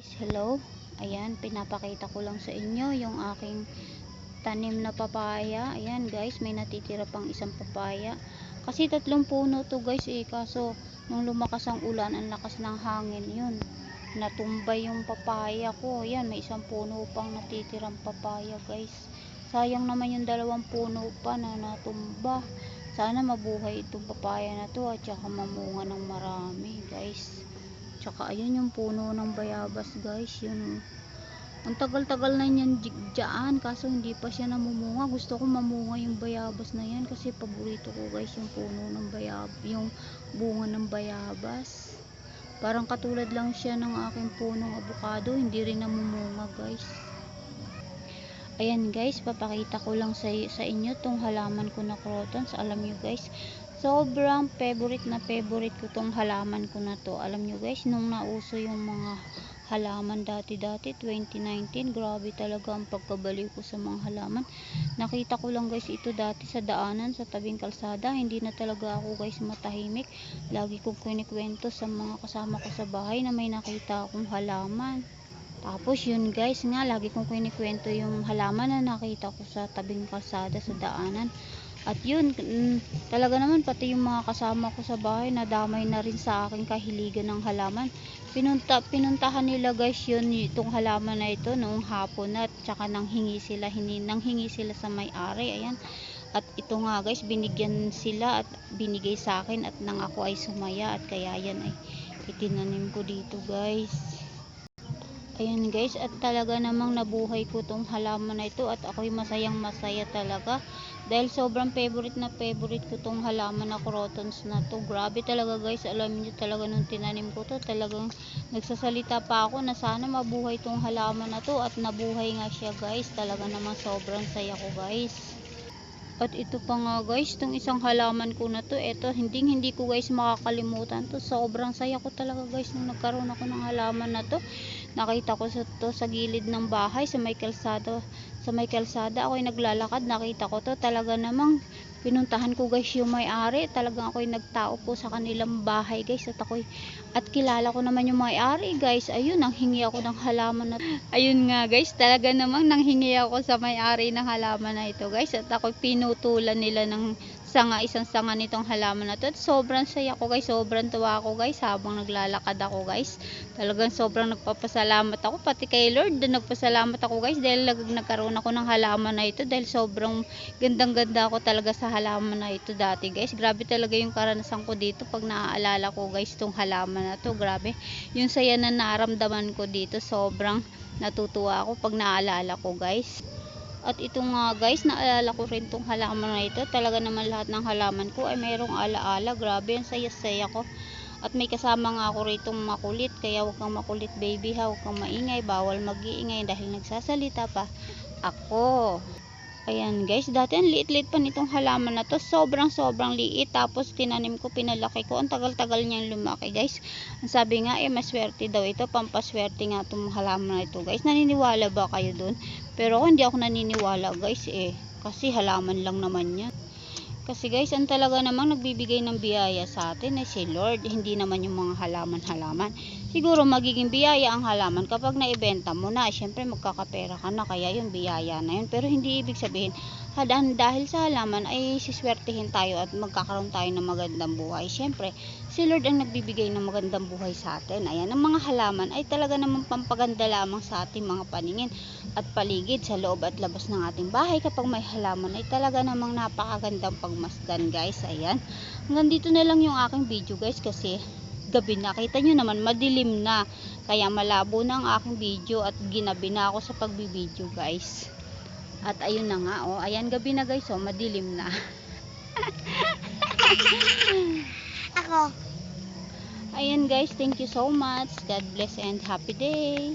Hello, ayan, pinapakita ko lang sa inyo yung aking tanim na papaya. Ayan guys, may natitira pang isang papaya. Kasi 3 puno to guys kaso nung lumakas ang ulan, ang lakas ng hangin, yun, natumbay yung papaya ko. Ayan, may 1 puno pang natitirang papaya guys. Sayang naman yung 2 puno pa na natumba. Sana mabuhay itong papaya na to at saka mamunga ng marami guys. Tsaka ayun yung puno ng bayabas guys, yun. Ang tagal-tagal na yan dyan, kaso hindi pa siya namumunga. Gusto ko mamunga yung bayabas na yan kasi paborito ko guys yung puno ng bayabas, yung bunga ng bayabas. Parang katulad lang siya ng aking punong avocado, hindi rin namumunga guys. Ayan guys, papakita ko lang sa inyo tong halaman ko na crotons. Alam nyo guys, sobrang favorite ko tong halaman ko na to. Alam nyo guys, nung nauso yung mga halaman dati 2019, grabe talaga ang pagkabaliw ko sa mga halaman. Nakita ko lang guys ito dati sa daanan, sa tabing kalsada. Hindi na talaga ako guys matahimik. Lagi kong kinikwento sa mga kasama ko sa bahay na may nakita akong halaman. Tapos yun guys nga, lagi kong kinikwento yung halaman na nakita ko sa tabing kalsada sa daanan. At yun, talaga naman pati yung mga kasama ko sa bahay nadamay na rin sa aking kahiligan ng halaman. Pinuntahan nila guys yun, itong halaman na ito noong hapon at saka nanghingi sila sa may-ari. Ayan. At ito nga guys, binigyan sila at binigay sa akin at nang ako ay sumaya at kaya yan ay itinanim ko dito guys. Ayan guys, at talaga namang nabuhay ko tong halaman na ito at ako'y masayang masaya talaga dahil sobrang favorite ko tong halaman na crotons na to. Grabe talaga guys, alam niyo talaga nung tinanim ko to, talagang nagsasalita pa ako na sana mabuhay tong halaman na to at nabuhay nga siya guys. Talaga namang sobrang saya ko guys. At ito pa nga guys, itong isang halaman ko na to, ito hindi ko guys makakalimutan to. Sobrang saya ko talaga guys nung nagkaroon ako ng halaman na to. Nakita ko to sa gilid ng bahay, sa may kalsada ako'y naglalakad, nakita ko to. Talaga namang pinuntahan ko guys yung may-ari. Talagang ako'y nagtao po sa kanilang bahay guys at kilala ko naman yung may-ari guys. Ayun, nanghingi ako ng halaman na to. Ayun nga guys, talaga namang nanghingi ako sa may-ari ng halaman na ito guys at ako'y pinutulan nila ng isang sanga nitong halaman na to. At sobrang saya ko guys, sobrang tuwa ako guys habang naglalakad ako guys. Talagang sobrang nagpapasalamat ako, pati kay Lord nagpasalamat ako guys dahil nagkaroon ako ng halaman na ito, dahil sobrang gandang-ganda ako talaga sa halaman na ito dati guys. Grabe talaga yung karanasan ko dito pag naaalala ko guys tong halaman na to. Grabe yung saya na naramdaman ko dito, sobrang natutuwa ako pag naaalala ko guys. At ito nga guys, naalala ko rin tong halaman na ito. Talaga naman lahat ng halaman ko ay mayroong alaala. Grabe, ang saya-saya ko. At may kasama nga ako rito makulit. Kaya huwag kang makulit baby ha, huwag kang maingay. Bawal mag-iingay dahil nagsasalita pa ako. Ayan guys, dati ang liit-liit pa nitong halaman na to. Sobrang liit. Tapos tinanim ko, pinalaki ko. Ang tagal-tagal niyang lumaki guys. Ang sabi nga maswerte daw ito. Pampaswerte nga itong halaman na ito guys. Naniniwala ba kayo dun? Pero ako hindi ako naniniwala guys kasi halaman lang naman yan. Kasi guys, ang talaga namang nagbibigay ng biyaya sa atin ay si Lord, hindi naman yung mga halaman-halaman. Siguro magiging biyaya ang halaman kapag naibenta mo na, syempre magkakapera ka na, kaya yung biyaya na yun. Pero hindi ibig sabihin dahil sa halaman ay siswertihin tayo at magkakaroon tayo ng magandang buhay. Syempre si Lord ang nagbibigay ng magandang buhay sa atin. Ayan, ang mga halaman ay talaga namang pampaganda lamang sa ating mga paningin at paligid sa loob at labas ng ating bahay. Kapag may halaman ay talaga namang napakagandang pagmasdan guys. Ayan, hanggang dito na lang yung aking video guys kasi gabi na. Kita nyo naman madilim na, kaya malabo na ang aking video at ginabi na ako sa pagbibideo guys. At ayun na nga ayan, gabi na guys madilim na. Ako. Ayan guys, thank you so much. God bless and happy day.